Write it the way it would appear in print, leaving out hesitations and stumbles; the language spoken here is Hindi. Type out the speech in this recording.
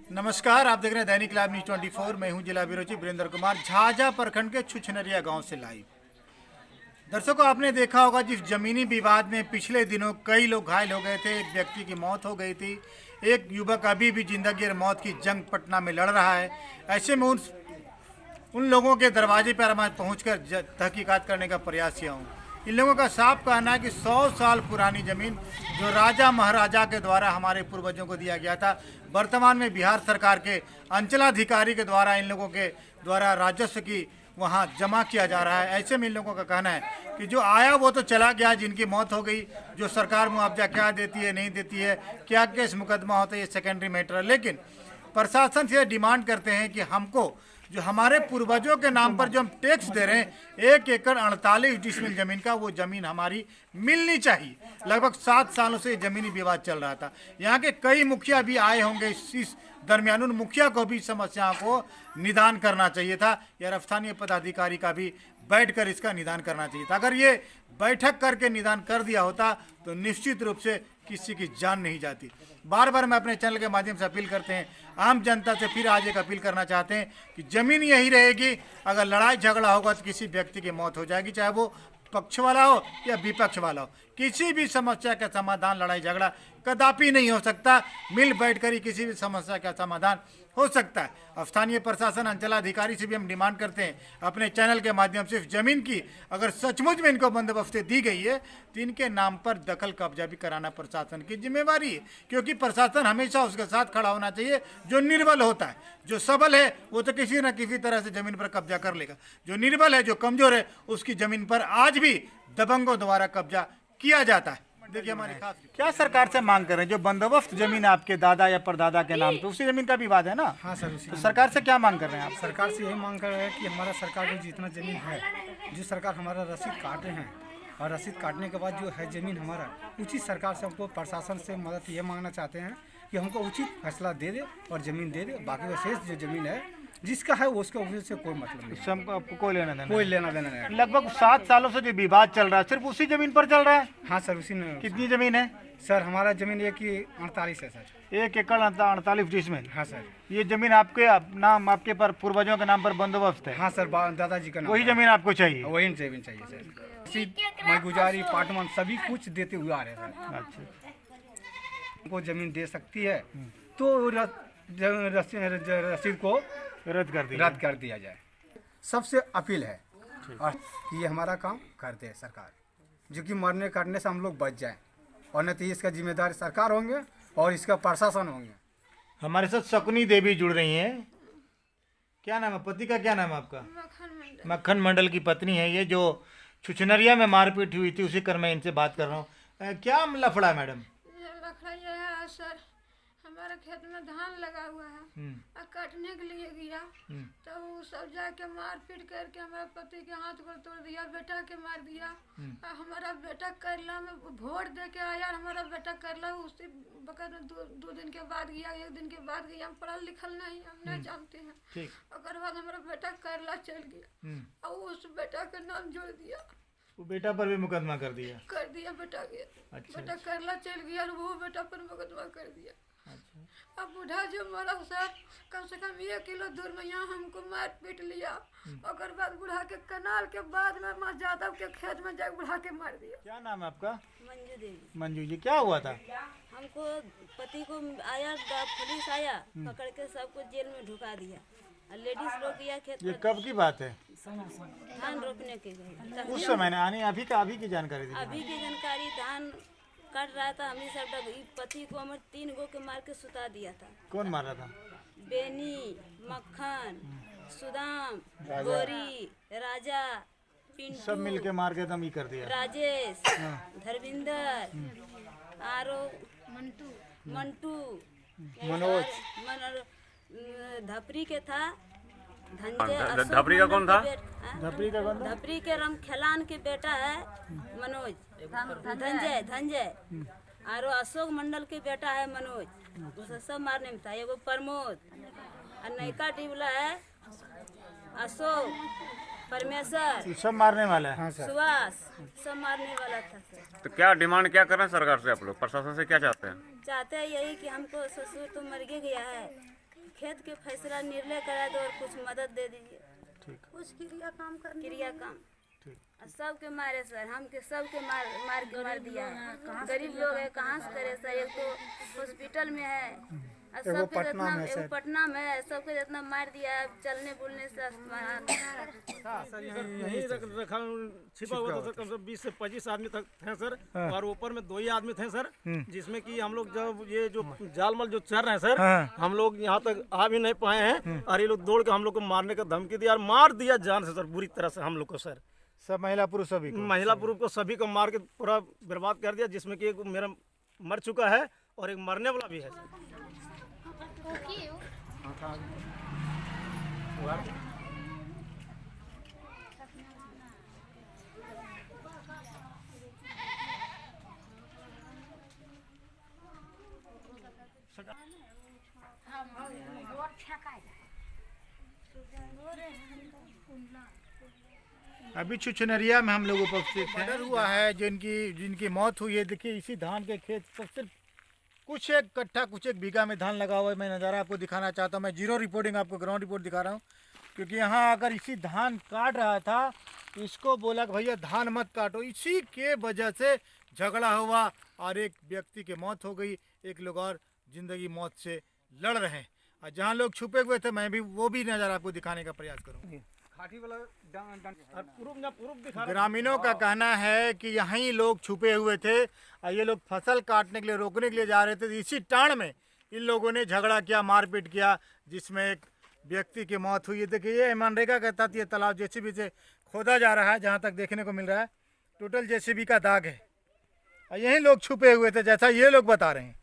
नमस्कार, आप देख रहे हैं दैनिक लाइव न्यूज 24। मैं हूं जिला ब्यूरो चीफ वीरेंद्र कुमार, झाझा प्रखंड के छुछनरिया गांव से लाइव। दर्शकों, आपने देखा होगा जिस जमीनी विवाद में पिछले दिनों कई लोग घायल हो गए थे, एक व्यक्ति की मौत हो गई थी, एक युवक अभी भी जिंदगी और मौत की जंग पटना में लड़ रहा है। ऐसे में उन लोगों के दरवाजे पर मैं पहुंचकर तहकीकात करने का प्रयास किया हूँ। इन लोगों का साफ कहना है कि 100 साल पुरानी जमीन जो राजा महाराजा के द्वारा हमारे पूर्वजों को दिया गया था, वर्तमान में बिहार सरकार के अंचलाधिकारी के द्वारा इन लोगों के द्वारा राजस्व की वहाँ जमा किया जा रहा है। ऐसे में इन लोगों का कहना है कि जो आया वो तो चला गया, जिनकी मौत हो गई, जो सरकार मुआवजा क्या देती है नहीं देती है, क्या केस मुकदमा होता है, ये सेकेंडरी मैटर है। लेकिन प्रशासन से डिमांड करते हैं कि हमको जो हमारे पूर्वजों के नाम पर जो हम टैक्स दे रहे हैं 1 एकड़ 48 डिसमिल जमीन का, वो जमीन हमारी मिलनी चाहिए। लगभग 7 सालों से जमीनी विवाद चल रहा था। यहाँ के कई मुखिया भी आए होंगे, इस दरमियान उन मुखिया को भी समस्याओं को निदान करना चाहिए था, या स्थानीय पदाधिकारी का भी बैठकर इसका निदान करना चाहिए था। अगर ये बैठक करके निदान कर दिया होता तो निश्चित रूप से किसी की जान नहीं जाती। बार बार मैं अपने चैनल के माध्यम से अपील करते हैं, आम जनता से फिर आज एक अपील करना चाहते हैं कि जमीन यही रहेगी। अगर लड़ाई झगड़ा होगा तो किसी व्यक्ति की मौत हो जाएगी, चाहे वो पक्ष वाला हो या विपक्ष वाला हो। किसी भी समस्या का समाधान लड़ाई झगड़ा कदापि नहीं हो सकता, मिल बैठकर ही किसी भी समस्या का समाधान हो सकता है। स्थानीय प्रशासन अंचलाधिकारी से भी हम डिमांड करते हैं अपने चैनल के माध्यम से, जमीन की अगर सचमुच में इनको बंदोबस्ती दी गई है तो इनके नाम पर दखल कब्जा भी कराना प्रशासन की जिम्मेवारी है, क्योंकि प्रशासन हमेशा उसके साथ खड़ा होना चाहिए जो निर्बल होता है। जो सबल है वो तो किसी न किसी तरह से जमीन पर कब्जा कर लेगा, जो निर्बल है, जो कमजोर है, उसकी जमीन पर आज भी दबंगों द्वारा कब्जा किया जाता है। देखिए हमारी खास क्या सरकार से मांग कर रहे हैं, जो बंदोबस्त जमीन आपके दादा या परदादा के नाम पे, उसी जमीन का विवाद है ना? हाँ सर, उसी तो सरकार से क्या मांग कर रहे हैं आप? सरकार से यही मांग कर रहे हैं कि हमारा सरकार को जितना जमीन है, जो सरकार हमारा रसीद काट रहे हैं, और रसीद काटने के बाद जो है जमीन हमारा, उचित सरकार से हमको प्रशासन से मदद ये मांगना चाहते हैं कि हमको उचित फैसला दे दे और ज़मीन दे दे। बाकी वो शेष जो ज़मीन है जिसका है उसका उससे कोई मतलब नहीं, आपको कोई लेना देना नहीं। लगभग 7 सालों से जो विवाद चल रहा है सिर्फ उसी जमीन पर चल रहा है? हाँ सर, उसी में। कितनी जमीन है सर? हमारा जमीन 48 है सर। 1 एकड़ 48 डिसमिल। हाँ सर। ये जमीन आपके नाम, आपके पर पूर्वजों के नाम पर बंदोबस्त है? हाँ सर, दादाजी का नाम। वही जमीन आपको चाहिए? वही जमीन चाहिए सर। रसीद, गुजारी, पाटमान सभी कुछ देते हुए आ रहे हैं सर। अच्छा, को जमीन दे सकती है तो रसीद को रद्द कर दिया जाए। सबसे अपील है और कि ये हमारा काम कर दे सरकार, जो कि मरने काटने से हम लोग बच जाएं, और नहीं तो इसका जिम्मेदार सरकार होंगे और इसका प्रशासन होंगे। हमारे साथ शकुनी देवी जुड़ रही हैं। क्या नाम है? पति का क्या नाम है आपका? मक्खन मंडल की पत्नी है ये, जो छुछनरिया में मारपीट हुई थी, उसी क्रम में इनसे बात कर रहा हूँ। क्या लफड़ा है मैडम? लखड़ा ये है सर, हमारे खेत में धान लगा हुआ है और काटने के लिए गया तो वो सब जाके मार पीट करके हमारे पति के हाथ को तोड़ दिया, बेटा के मार दिया। और हमारा बेटा करला में वोट दे के आया, हमारा बेटा करला उसी वक्त 2 दिन के बाद गया, 1 दिन के बाद गया। हम पढ़ा लिखल नहीं, हम नहीं जानते हैं। और बाद हमारा बेटा करला चल गया और उस बेटा का नाम जोड़ दिया, वो बेटा पर भी मुकदमा कर दिया बेटा के। अच्छा, बेटा करला चल गया और वो बेटा पर मुकदमा कर दिया। अच्छा। अब बूढ़ा जो मरा सर, कम से कम 1 किलो दूर में यहाँ हमको मार पीट लिया, और बाद बुढ़ा के कनाल के बाद में माँ यादव के खेत में जाकर बुढ़ा के मार दिया। क्या नाम है आपका? मंजू देवी। मंजू जी, क्या हुआ था? हमको पति को आया, पुलिस आया, पकड़ के सबको जेल में ढुका दिया, और लेडीज लोग गया खेत। ये कब की बात है? धान रोपने के गए उस समय ने अभी की जानकारी दी? अभी की जानकारी, धान कट रहा था, हमें सब पति को हमारे 3 गो के मार के सुता दिया था। कौन मार रहा था? बेनी, मक्खन, सुदाम, गोरी, राजा, पिंटू, सब मिलके मार के दम ही कर दिया। राजेश, धर्मिंदर, आरो मंटू, मनोज, धपरी के था, धपरी का कौन था? धपरी के राम खेलान के बेटा है मनोज, धंजय, और अशोक मंडल के बेटा है मनोज। उसे सब मारने में था। एगो प्रमोद, और नयका टिबला है अशोक, परमेश्वर, सब मारने वाला है। सुभाष, सब मारने वाला था सर। तो क्या डिमांड क्या कर रहे हैं सरकार से आप लोग? प्रशासन से क्या चाहते हैं? चाहते हैं यही कि हमको ससुर तो मर गया है, खेत के फैसला निर्णय करा दो और कुछ मदद दे दीजिए, कुछ क्रिया काम करने क्रिया काम। सबके मारे सर, हमके सबके मार दिया है। गरीब लोग है, कहाँ से करे सर? एक तो हॉस्पिटल में है और सबके जितना एगो पटना में है, सबके जितना मार दिया है। चलने बोलने से यहीं रखा छिपा हुआ था सर। कम से कम 20 से 25 आदमी तक थे सर, और ऊपर में 2 ही आदमी थे सर, जिसमें कि हम लोग जब ये जो जालमल जो चल रहे हैं सर, हम लोग यहाँ तक आ भी नहीं पाए हैं, और ये लोग दौड़ के हम लोग को मारने का धमकी दिया और मार दिया जान से सर, बुरी तरह से हम लोग को सर। सब महिला पुरुष सभी को? महिला पुरुष को सभी को मार के पूरा बर्बाद कर दिया, जिसमें कि एक मेरा मर चुका है और एक मरने वाला भी है सर। अभी छुछनरिया में हम लोग उपस्थित हैं। मर्डर हुआ है, जिनकी मौत हुई है। देखिए इसी धान के खेत पर सिर्फ कुछ एक कट्ठा कुछ एक बीघा में धान लगा हुआ है। मैं नज़ारा आपको दिखाना चाहता हूँ। मैं जीरो रिपोर्टिंग आपको ग्राउंड रिपोर्ट दिखा रहा हूँ, क्योंकि यहाँ अगर इसी धान काट रहा था, इसको बोला कि भैया धान मत काटो। इसी के वजह से झगड़ा हुआ और एक व्यक्ति की मौत हो गई। एक लोग और ज़िंदगी मौत से लड़ रहे हैं, और जहाँ लोग छुपे हुए थे मैं भी वो भी नज़ारा आपको दिखाने का प्रयास करूँगा। ग्रामीणों का कहना है कि यहीं लोग छुपे हुए थे और ये लोग फसल काटने के लिए रोकने के लिए जा रहे थे। इसी टाण में इन लोगों ने झगड़ा किया, मारपीट किया, जिसमें एक व्यक्ति की मौत हुई है। देखिए ये मनरेगा के तहत ये तालाब जेसीबी से खोदा जा रहा है, जहाँ तक देखने को मिल रहा है। टोटल जेसीबी का दाग है और यहीं लोग छुपे हुए थे, जैसा ये लोग बता रहे हैं।